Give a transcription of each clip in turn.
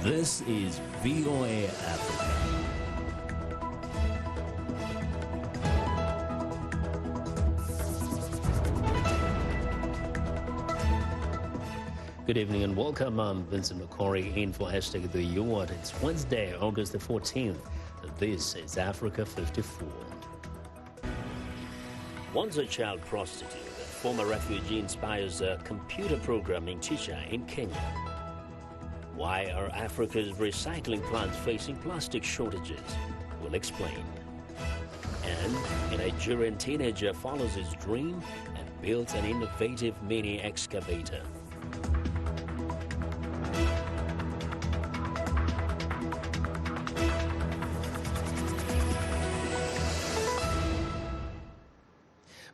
This is VOA Africa. Good evening and welcome. I'm Vincent McCory in for Hashtag the Award. It's Wednesday, August the 14th. This is Africa 54. Once a child prostitute, a former refugee inspires a computer programming teacher in Kenya. Why are Africa's recycling plants facing plastic shortages? We'll explain. And a Nigerian teenager follows his dream and builds an innovative mini excavator.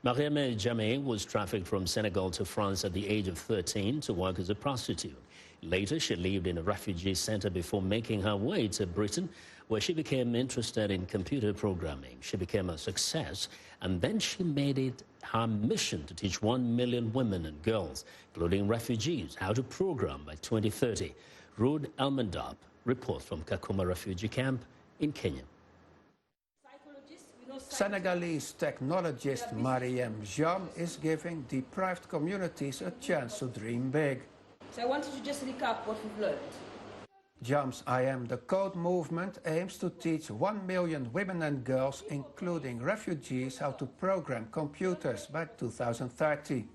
Mariam Jameh was trafficked from Senegal to France at the age of 13 to work as a prostitute. Later, she lived in a refugee center before making her way to Britain, where she became interested in computer programming. She became a success, and then she made it her mission to teach 1 million women and girls, including refugees, how to program by 2030. Ruud Elmendorp reports from Kakuma refugee camp in Kenya. Senegalese technologist Mariam Jameh is giving deprived communities a chance to dream big. So I wanted to just recap what we've learned. Jam's I Am the Code movement aims to teach 1 million women and girls, including refugees, how to program computers by 2030.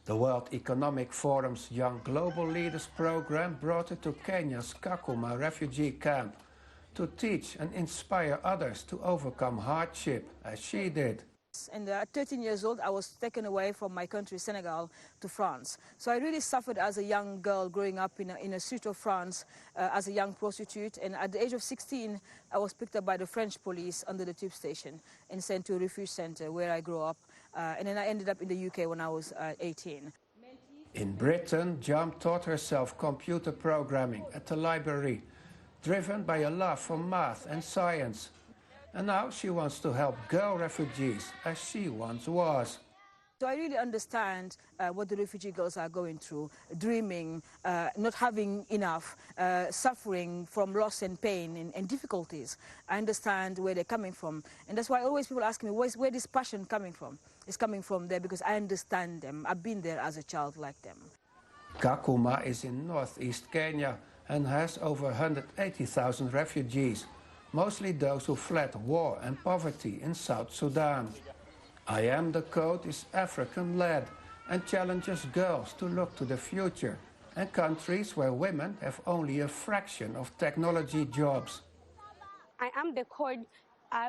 The World Economic Forum's Young Global Leaders program brought it to Kenya's Kakuma refugee camp to teach and inspire others to overcome hardship, as she did. And at 13 years old, I was taken away from my country, Senegal, to France. So I really suffered as a young girl growing up in a street of France as a young prostitute. And at the age of 16, I was picked up by the French police under the tube station and sent to a refuge center where I grew up. And then I ended up in the UK when I was 18. In Britain, Jameh taught herself computer programming at the library, driven by a love for math and science. And now she wants to help girl refugees, as she once was. So I really understand what the refugee girls are going through, dreaming, not having enough, suffering from loss and pain and difficulties. I understand where they're coming from. And that's why always people ask me, where this passion coming from? It's coming from there because I understand them. I've been there as a child like them. Kakuma is in northeast Kenya and has over 180,000 refugees, mostly those who fled war and poverty in South Sudan. I Am the Code is African-led and challenges girls to look to the future and countries where women have only a fraction of technology jobs. I Am the Code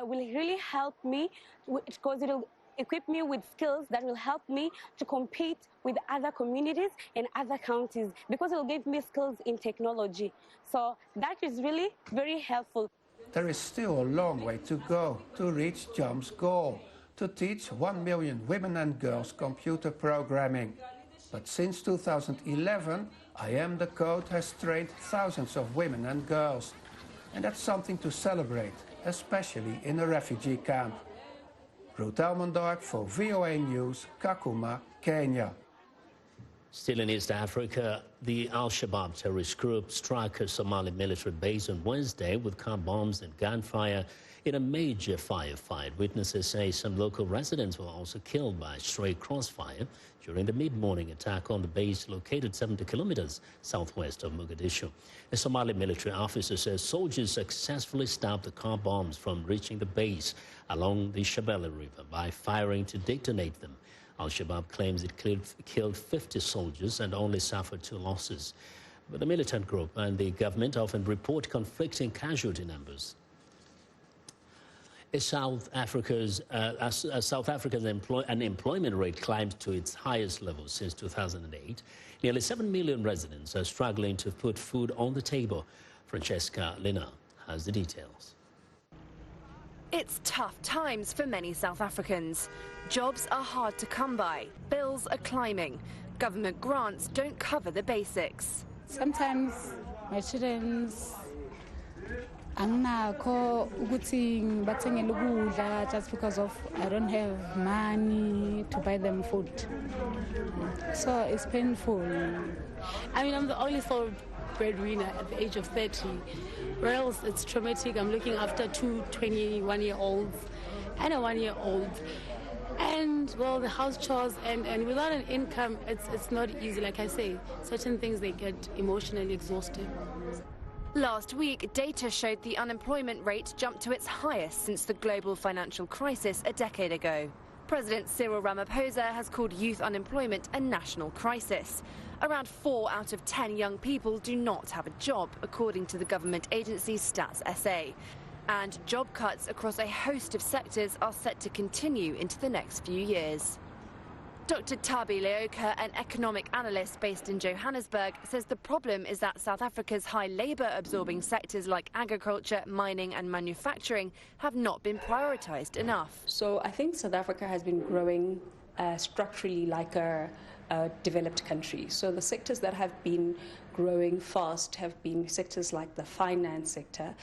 will really help me because it will equip me with skills that will help me to compete with other communities and other counties because it will give me skills in technology. So that is really very helpful. There is still a long way to go to reach Jam's goal, to teach 1 million women and girls computer programming. But since 2011, I Am the Code has trained thousands of women and girls. And that's something to celebrate, especially in a refugee camp. Ruud Elmendorp for VOA News, Kakuma, Kenya. Still in East Africa, the Al-Shabaab terrorist group struck a Somali military base on Wednesday with car bombs and gunfire in a major firefight. Witnesses say some local residents were also killed by a stray crossfire during the mid-morning attack on the base located 70 kilometers southwest of Mogadishu. A Somali military officer says soldiers successfully stopped the car bombs from reaching the base along the Shabelle River by firing to detonate them. Al-Shabaab claims it killed 50 soldiers and only suffered 2 losses. But the militant group and the government often report conflicting casualty numbers. South Africa's unemployment rate climbed to its highest level since 2008. Nearly 7 million residents are struggling to put food on the table. Francesca Lina has the details. It's tough times for many South Africans. Jobs are hard to come by, bills are climbing, government grants don't cover the basics. Sometimes my students anginakho ukuthi bathengele ukudla just because of I don't have money to buy them food. So it's painful. I mean, I'm the only sole breadwinner at the age of 30. Or else it's traumatic. I'm looking after two 21-year-olds and a 1-year-old. And, well, the house chores, and without an income, it's not easy. Like I say, certain things, they get emotionally exhausted. Last week, data showed the unemployment rate jumped to its highest since the global financial crisis a decade ago. President Cyril Ramaphosa has called youth unemployment a national crisis. Around 4 out of 10 young people do not have a job, according to the government agency Stats SA. And job cuts across a host of sectors are set to continue into the next few years. Dr. Tabi Leoka, an economic analyst based in Johannesburg, says the problem is that South Africa's high labour-absorbing sectors like agriculture, mining and manufacturing have not been prioritised enough. So I think South Africa has been growing structurally like a developed country. So the sectors that have been growing fast have been sectors like the finance sector,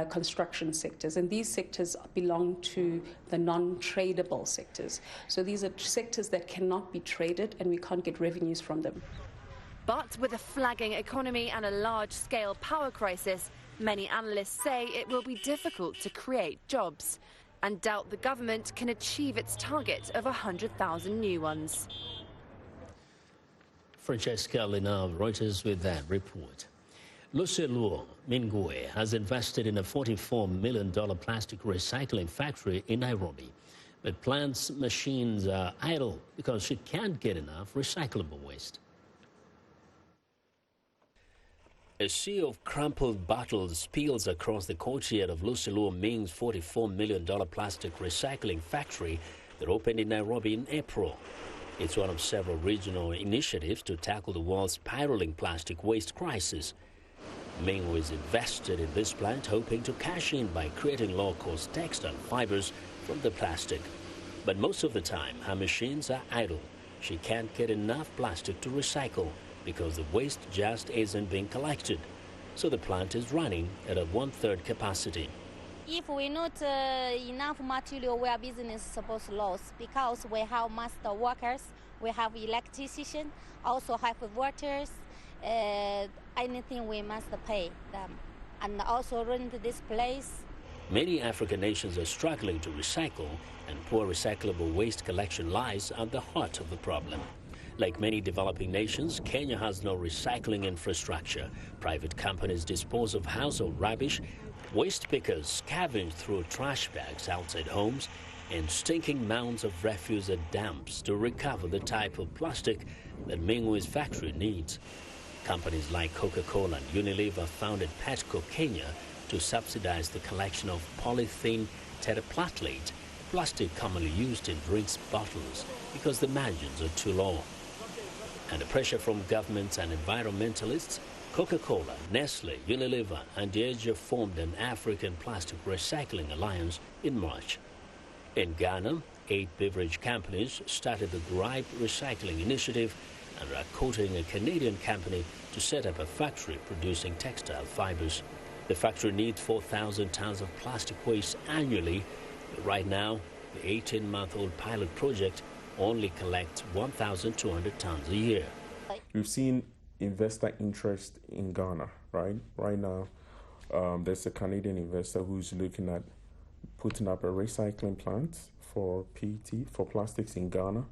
construction sectors, and these sectors belong to the non-tradable sectors. So these are sectors that cannot be traded and we can't get revenues from them. But with a flagging economy and a large-scale power crisis, many analysts say it will be difficult to create jobs and doubt the government can achieve its target of 100,000 new ones. Francesca Lina of Reuters with that report. Luciluo Mingwe has invested in a $44 million plastic recycling factory in Nairobi. But plant's machines are idle because she can't get enough recyclable waste. A sea of crumpled bottles spills across the courtyard of Luciluo Ming's $44 million plastic recycling factory that opened in Nairobi in April. It's one of several regional initiatives to tackle the world's spiraling plastic waste crisis. Ming was invested in this plant, hoping to cash in by creating low-cost textile fibers from the plastic. But most of the time, her machines are idle. She can't get enough plastic to recycle because the waste just isn't being collected. So the plant is running at a 1/3 capacity. If we not enough material, our business is supposed to lose because we have master workers, we have electrician, also have workers, anything we must pay them, and also rent this place. Many African nations are struggling to recycle, and poor recyclable waste collection lies at the heart of the problem. Like many developing nations, Kenya has no recycling infrastructure. Private companies dispose of household rubbish. Waste pickers scavenge through trash bags outside homes and stinking mounds of refuse at dumps to recover the type of plastic that Mingwe's factory needs. Companies like Coca-Cola and Unilever founded Petco Kenya to subsidize the collection of polythene tetraplatelate, plastic commonly used in drinks bottles, because the margins are too low. Under pressure from governments and environmentalists, Coca-Cola, Nestle, Unilever and Diageo formed an African Plastic Recycling Alliance in March. In Ghana, 8 beverage companies started the Gripe Recycling Initiative and are courting a Canadian company to set up a factory producing textile fibers. The factory needs 4,000 tons of plastic waste annually, but right now, the 18-month-old pilot project only collects 1,200 tons a year. We've seen investor interest in Ghana, right? Right now, there's a Canadian investor who's looking at putting up a recycling plant for PET, for plastics in Ghana.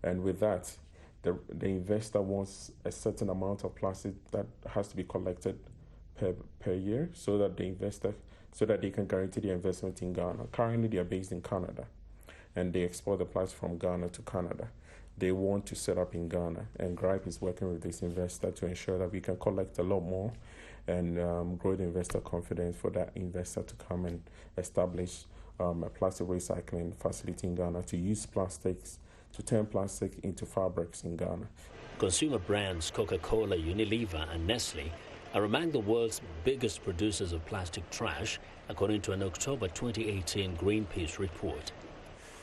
And with that, the investor wants a certain amount of plastic that has to be collected per year so that they can guarantee the investment in Ghana. Currently, they are based in Canada, and they export the plastic from Ghana to Canada. They want to set up in Ghana, and Gripe is working with this investor to ensure that we can collect a lot more and grow the investor confidence for that investor to come and establish a plastic recycling facility in Ghana to use plastics, to turn plastic into fabrics in Ghana. Consumer brands Coca-Cola, Unilever and Nestle are among the world's biggest producers of plastic trash, according to an October 2018 Greenpeace report.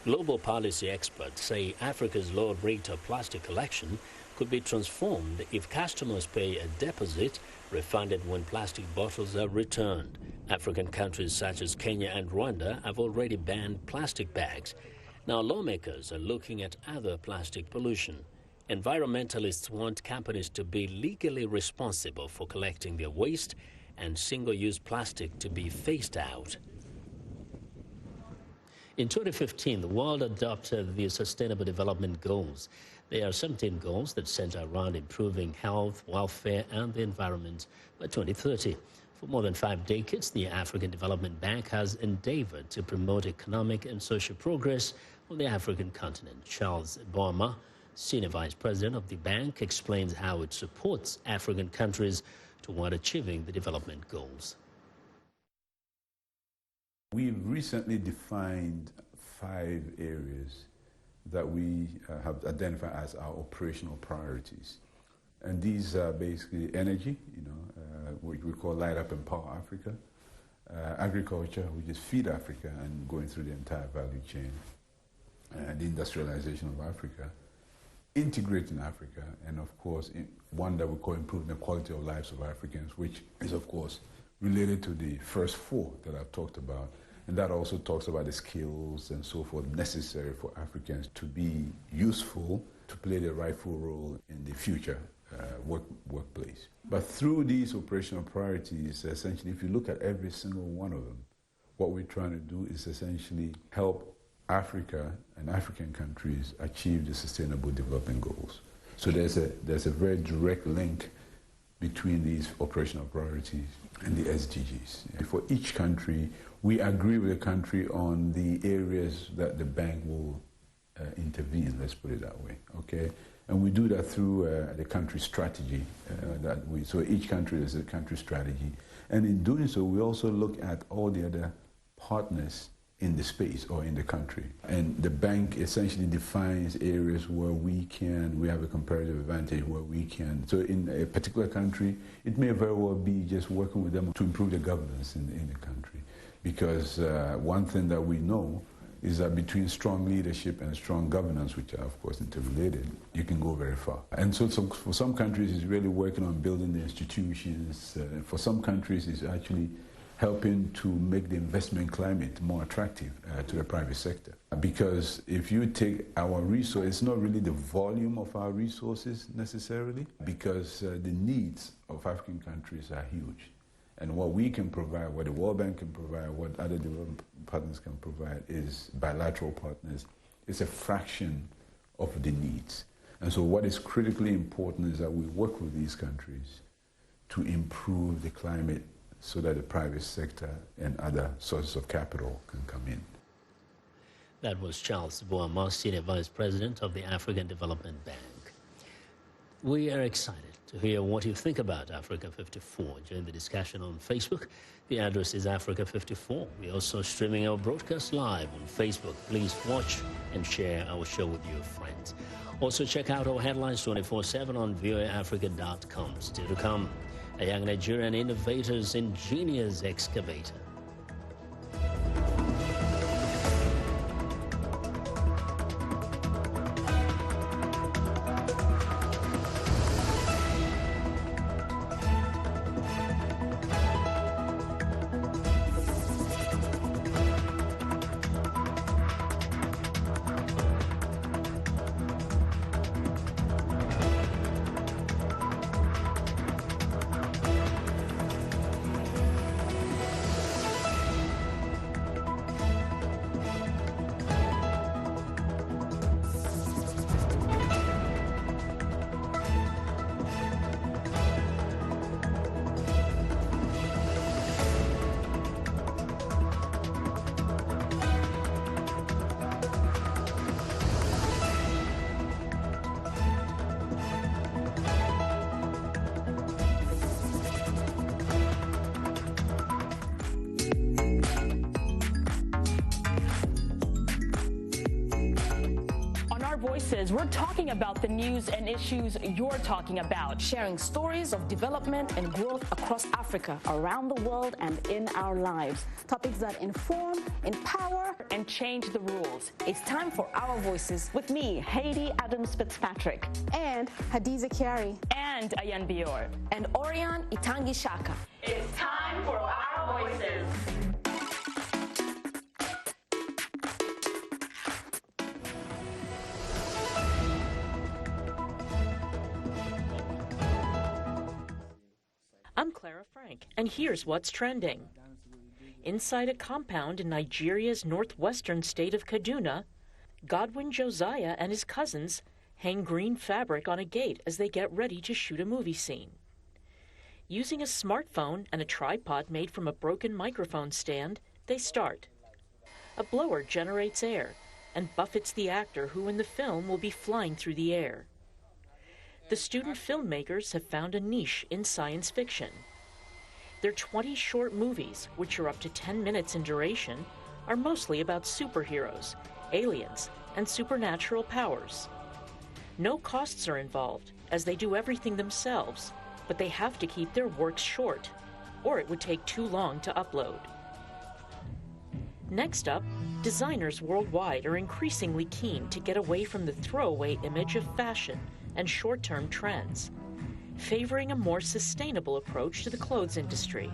Global policy experts say Africa's low rate of plastic collection could be transformed if customers pay a deposit refunded when plastic bottles are returned. African countries such as Kenya and Rwanda have already banned plastic bags. Now lawmakers are looking at other plastic pollution. Environmentalists want companies to be legally responsible for collecting their waste and single-use plastic to be phased out. In 2015, the world adopted the Sustainable Development Goals. There are 17 goals that center around improving health, welfare, and the environment by 2030. For more than 5 decades, the African Development Bank has endeavored to promote economic and social progress on the African continent. Charles Boama, Senior Vice President of the bank, explains how it supports African countries toward achieving the development goals. We've recently defined 5 areas that we have identified as our operational priorities. And these are basically energy, what we call Light Up and Power Africa, agriculture, which is Feed Africa and going through the entire value chain, the industrialization of Africa, integrating Africa, and of course, one that we call improving the quality of lives of Africans, which is of course related to the first 4 that I've talked about. And that also talks about the skills and so forth necessary for Africans to be useful, to play the rightful role in the future workplace. But through these operational priorities, essentially, if you look at every single one of them, what we're trying to do is essentially help Africa and African countries achieve the Sustainable Development Goals. So there's a very direct link between these operational priorities and the SDGs. For each country, we agree with the country on the areas that the bank will intervene, let's put it that way, okay? And we do that through the country strategy. So each country has a country strategy. And in doing so, we also look at all the other partners in the space or in the country. And the bank essentially defines areas where we have a comparative advantage, where we can. So in a particular country, it may very well be just working with them to improve the governance in the country. Because one thing that we know is that between strong leadership and strong governance, which are of course interrelated, you can go very far. And so for some countries, it's really working on building the institutions. For some countries, it's actually helping to make the investment climate more attractive to the private sector. Because if you take our resource, it's not really the volume of our resources necessarily, because the needs of African countries are huge. And what we can provide, what the World Bank can provide, what other development partners can provide is bilateral partners. It's a fraction of the needs. And so what is critically important is that we work with these countries to improve the climate so that the private sector and other sources of capital can come in. That was Charles Boama, Senior Vice President of the African Development Bank. We are excited to hear what you think about Africa 54. Join the discussion on Facebook. The address is Africa 54. We're also streaming our broadcast live on Facebook. Please watch and share our show with your friends. Also check out our headlines 24/7 on voaafrica.com. Still to come, a young Nigerian innovator's ingenious excavator. Voices, we're talking about the news and issues you're talking about, sharing stories of development and growth across Africa, around the world, and in our lives. Topics that inform, empower, and change the rules. It's time for Our Voices with me, Haiti Adams Fitzpatrick, and Hadiza Kiari, and Ayan Bior, and Orion Itangi Shaka. It's time for Our Voices. Clara Frank, and here's what's trending. Inside a compound in Nigeria's northwestern state of Kaduna, Godwin Josiah and his cousins hang green fabric on a gate as they get ready to shoot a movie scene. Using a smartphone and a tripod made from a broken microphone stand, they start. A blower generates air and buffets the actor who in the film will be flying through the air. The student filmmakers have found a niche in science fiction. Their 20 short movies, which are up to 10 minutes in duration, are mostly about superheroes, aliens, and supernatural powers. No costs are involved, as they do everything themselves, but they have to keep their works short, or it would take too long to upload. Next up, designers worldwide are increasingly keen to get away from the throwaway image of fashion and short-term trends, favoring a more sustainable approach to the clothes industry.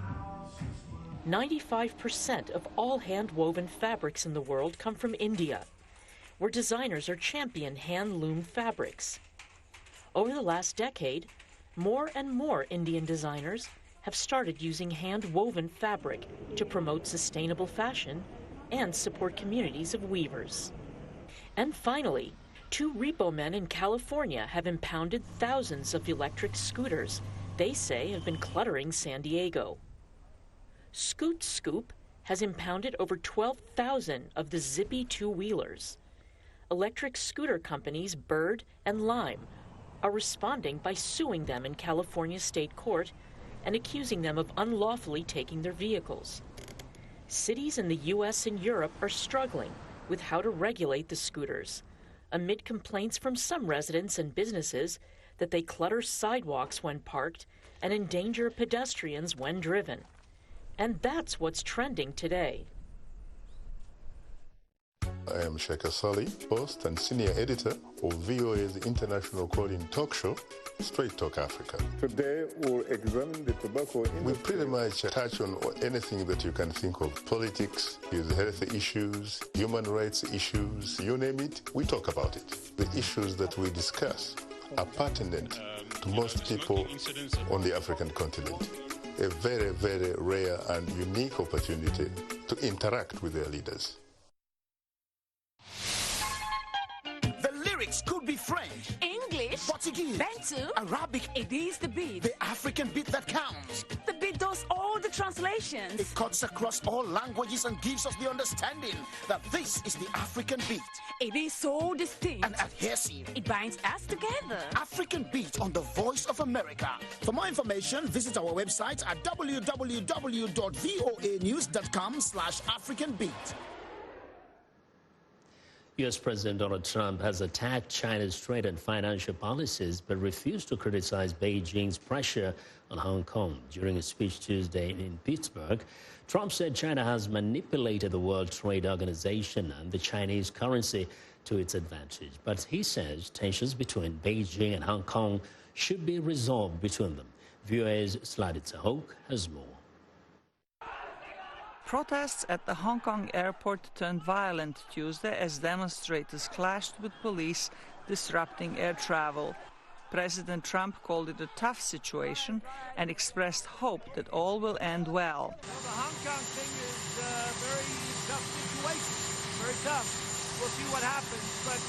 95% of all hand-woven fabrics in the world come from India, where designers are champion hand-loomed fabrics. Over the last decade, more and more Indian designers have started using hand-woven fabric to promote sustainable fashion and support communities of weavers. And finally, 2 repo men in California have impounded thousands of electric scooters they say have been cluttering San Diego. Scoot Scoop has impounded over 12,000 of the zippy two-wheelers. Electric scooter companies Bird and Lime are responding by suing them in California state court and accusing them of unlawfully taking their vehicles. Cities in the U.S. and Europe are struggling with how to regulate the scooters, amid complaints from some residents and businesses that they clutter sidewalks when parked and endanger pedestrians when driven. And that's what's trending today. I am Sheikh Sali, host and senior editor of VOA's international call-in talk show, Straight Talk Africa. Today we'll examine the tobacco industry. We pretty much touch on anything that you can think of. Politics, health issues, human rights issues, you name it, we talk about it. The issues that we discuss are pertinent to most people on the African continent. A very, very rare and unique opportunity to interact with their leaders. Could be French, English, Portuguese, Bantu, Arabic. It is the beat. The African beat that counts. The beat does all the translations. It cuts across all languages and gives us the understanding that this is the African beat. It is so distinct and adhesive. It binds us together. African beat on the Voice of America. For more information, visit our website at www.voanews.com/AfricanBeat. U.S. President Donald Trump has attacked China's trade and financial policies, but refused to criticize Beijing's pressure on Hong Kong. During a speech Tuesday in Pittsburgh, Trump said China has manipulated the World Trade Organization and the Chinese currency to its advantage. But he says tensions between Beijing and Hong Kong should be resolved between them. VOA's Sladitsa Hoke has more. Protests at the Hong Kong airport turned violent Tuesday as demonstrators clashed with police, disrupting air travel. President Trump called it a tough situation and expressed hope that all will end well. The Hong Kong thing is a very tough situation, very tough. We'll see what happens, but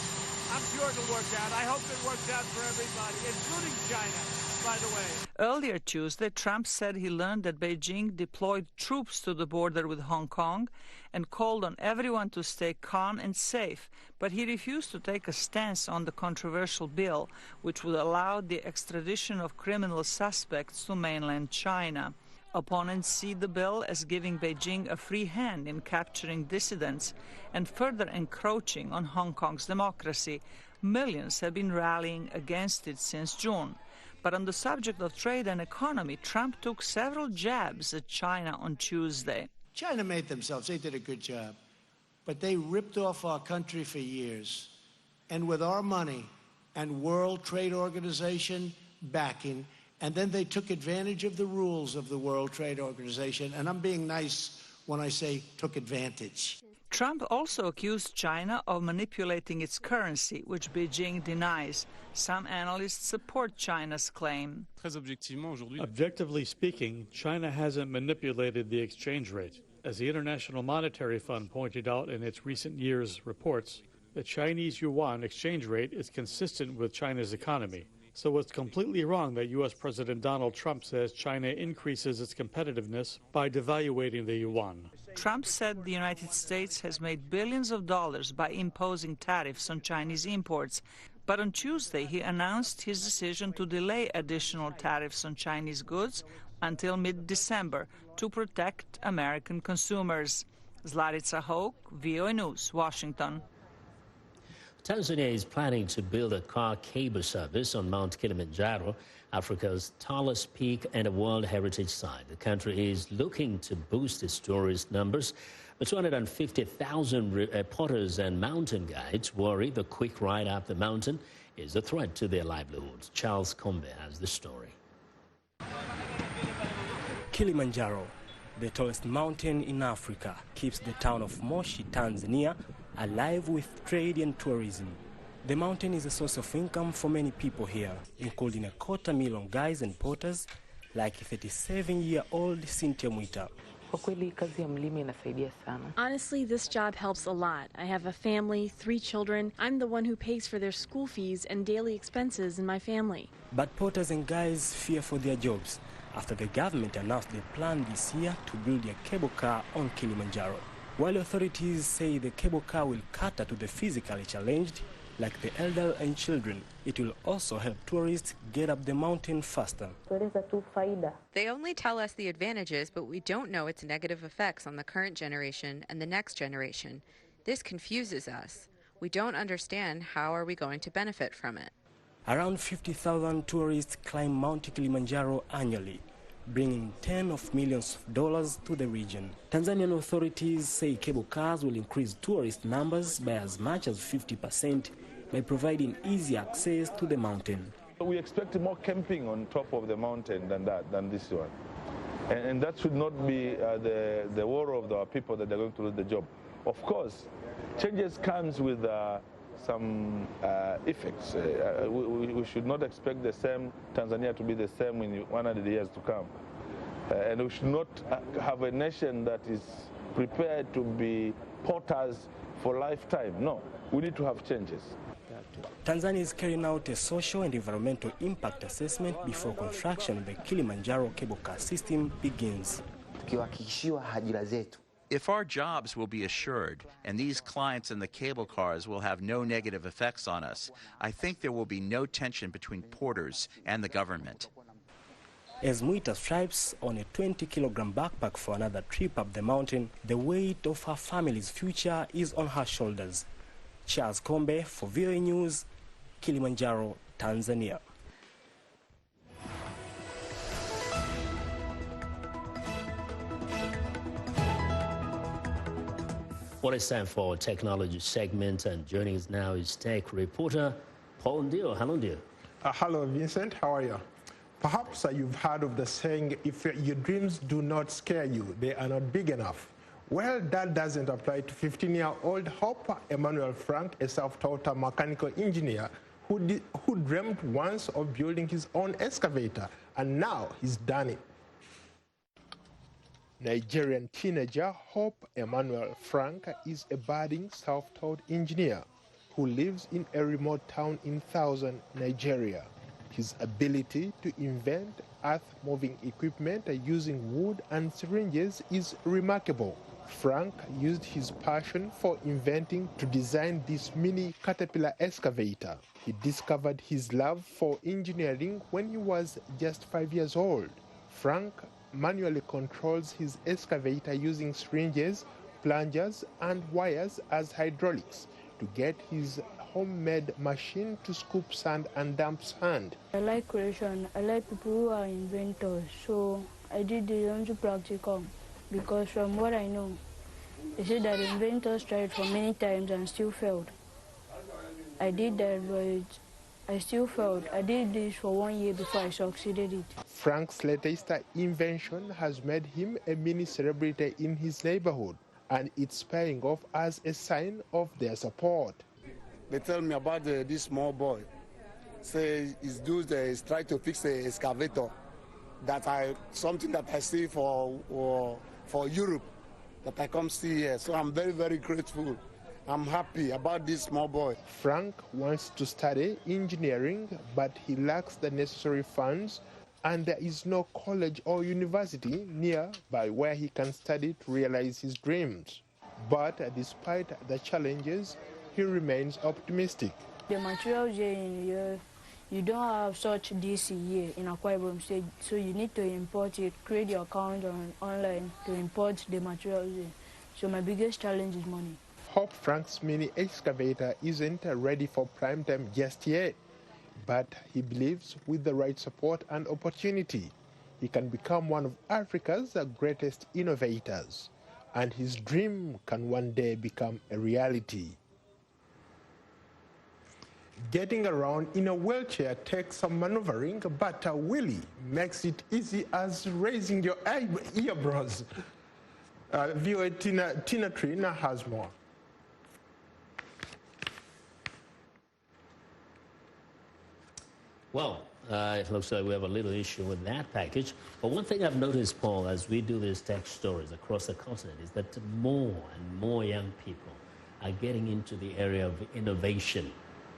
I'm sure it'll work out. I hope it works out for everybody, including China, by the way. Earlier Tuesday, Trump said he learned that Beijing deployed troops to the border with Hong Kong and called on everyone to stay calm and safe, but he refused to take a stance on the controversial bill, which would allow the extradition of criminal suspects to mainland China. Opponents see the bill as giving Beijing a free hand in capturing dissidents and further encroaching on Hong Kong's democracy. Millions have been rallying against it since June. But on the subject of trade and economy, Trump took several jabs at China on Tuesday. China made themselves, they did a good job, but they ripped off our country for years. And with our money and World Trade Organization backing, and then they took advantage of the rules of the World Trade Organization, and I'm being nice when I say took advantage. Trump also accused China of manipulating its currency, which Beijing denies. Some analysts support China's claim. Objectively speaking, China hasn't manipulated the exchange rate. As the International Monetary Fund pointed out in its recent year's reports, the Chinese yuan exchange rate is consistent with China's economy. So it's completely wrong that U.S. President Donald Trump says China increases its competitiveness by devaluating the yuan. Trump said the United States has made billions of dollars by imposing tariffs on Chinese imports. But on Tuesday, he announced his decision to delay additional tariffs on Chinese goods until mid-December to protect American consumers. Zlarica Hoke, VOA News, Washington. Tanzania is planning to build a car cable service on Mount Kilimanjaro, Africa's tallest peak and a World Heritage Site. The country is looking to boost its tourist numbers, but 250,000 reporters and mountain guides worry the quick ride up the mountain is a threat to their livelihoods. Charles Combe has the story. Kilimanjaro, the tallest mountain in Africa, keeps the town of Moshi, Tanzania, alive with trade and tourism. The mountain is a source of income for many people here, including 250,000 guides and porters, like 37-year-old Cynthia Mwita. Honestly, this job helps a lot. I have a family, 3 children. I'm the one who pays for their school fees and daily expenses in my family. But porters and guides fear for their jobs after the government announced their plan this year to build a cable car on Kilimanjaro. While authorities say the cable car will cater to the physically challenged, like the elderly and children, it will also help tourists get up the mountain faster. They only tell us the advantages, but we don't know its negative effects on the current generation and the next generation. This confuses us. We don't understand how are we going to benefit from it. Around 50,000 tourists climb Mount Kilimanjaro annually, bringing tens of millions of dollars to the region. Tanzanian authorities say cable cars will increase tourist numbers by as much as 50% by providing easy access to the mountain. We expect more camping on top of the mountain than this one. And that should not be the worry of the people that they're going to lose the job. Of course, changes comes with some effects. We should not expect the same Tanzania to be the same in 100 years to come. And we should not have a nation that is prepared to be porters for lifetime. No, we need to have changes. Tanzania is carrying out a social and environmental impact assessment before construction of the Kilimanjaro cable car system begins. If our jobs will be assured and these clients in the cable cars will have no negative effects on us, I think there will be no tension between porters and the government. As Mwita strives on a 20-kilogram backpack for another trip up the mountain, the weight of her family's future is on her shoulders. Charles Combe for VOA News, Kilimanjaro, Tanzania. Well, it's time for our technology segment, and joining us now is tech reporter Paul Ndio. Hello, Ndio. Hello, Vincent. How are you? Perhaps you've heard of the saying, if your dreams do not scare you, they are not big enough. Well, that doesn't apply to 15-year-old Hope Emmanuel Frank, a self-taught mechanical engineer who dreamt once of building his own excavator, and now he's done it. Nigerian teenager Hope Emmanuel Frank is a budding self-taught engineer who lives in a remote town in Thousand, Nigeria. His ability to invent earth-moving equipment using wood and syringes is remarkable. Frank used his passion for inventing to design this mini caterpillar excavator. He discovered his love for engineering when he was just 5 years old. Frank manually controls his excavator using syringes, plungers, and wires as hydraulics to get his homemade machine to scoop sand and dump sand. I like creation. I like people who are inventors. So I did the Untitled practical because from what I know, they say that inventors tried for many times and still failed. I did that, but I still failed. I did this for 1 year before I succeeded it. Frank's latest invention has made him a mini celebrity in his neighborhood. and it's paying off as a sign of their support. They tell me about this small boy. Say he's trying to fix the excavator. Something that I see for Europe, that I come see here. So I'm very, very grateful. I'm happy about this small boy. Frank wants to study engineering, but he lacks the necessary funds, and there is no college or university nearby where he can study to realize his dreams. But despite the challenges, he remains optimistic. The materials here, you don't have such DC here in Akwa Ibom State, so you need to import it, create your account online to import the materials here. So my biggest challenge is money. Hope Frank's mini excavator isn't ready for prime time just yet, but he believes with the right support and opportunity, he can become one of Africa's greatest innovators, and his dream can one day become a reality. Getting around in a wheelchair takes some maneuvering, but Willie makes it easy as raising your eyebrows. VOA Tina Trina has more. Well, it looks like we have a little issue with that package. But one thing I've noticed, Paul, as we do these tech stories across the continent, is that more and more young people are getting into the area of innovation.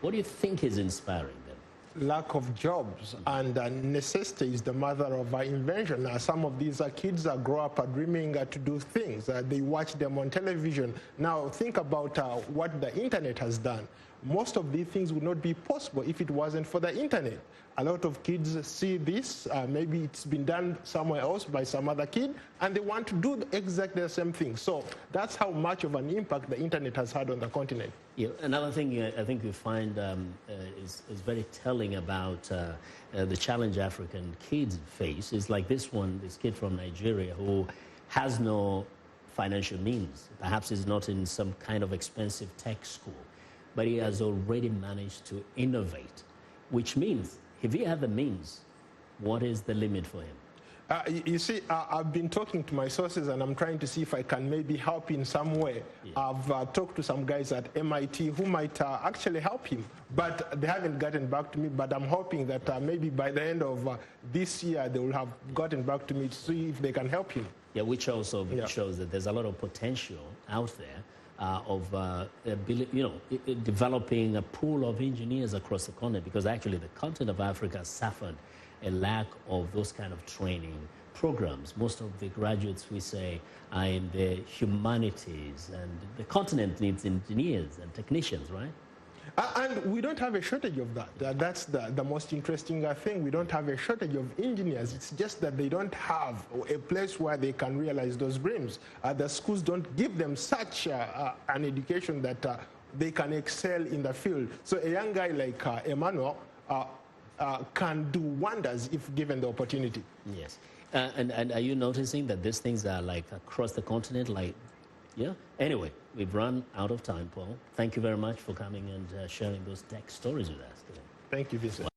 What do you think is inspiring them? Lack of jobs, and necessity is the mother of invention. Some of these kids grow up dreaming to do things. They watch them on television. Now think about what the internet has done. Most of these things would not be possible if it wasn't for the internet. A lot of kids see this, maybe it's been done somewhere else by some other kid, and they want to do exactly the same thing. So that's how much of an impact the internet has had on the continent. Yeah, another thing I think we find is very telling about the challenge African kids face is like this kid from Nigeria who has no financial means. Perhaps he's not in some kind of expensive tech school, but he has already managed to innovate, which means if he had the means, what is the limit for him? You see, I've been talking to my sources, and I'm trying to see if I can maybe help in some way. Yeah. I've talked to some guys at MIT who might actually help him, but they haven't gotten back to me. But I'm hoping that maybe by the end of this year, they will have gotten back to me to see if they can help him. Yeah, which also shows that there's a lot of potential out there. Developing a pool of engineers across the continent, because actually the continent of Africa suffered a lack of those kind of training programs. Most of the graduates, we say, are in the humanities, and the continent needs engineers and technicians, right? And we don't have a shortage of that. That's the most interesting thing. We don't have a shortage of engineers. It's just that they don't have a place where they can realize those dreams. The schools don't give them such an education that they can excel in the field. So a young guy like Emmanuel can do wonders if given the opportunity. Yes. And are you noticing that these things are like across the continent, like, yeah? Anyway, we've run out of time, Paul. Thank you very much for coming and sharing those tech stories with us today. Thank you, Vincent.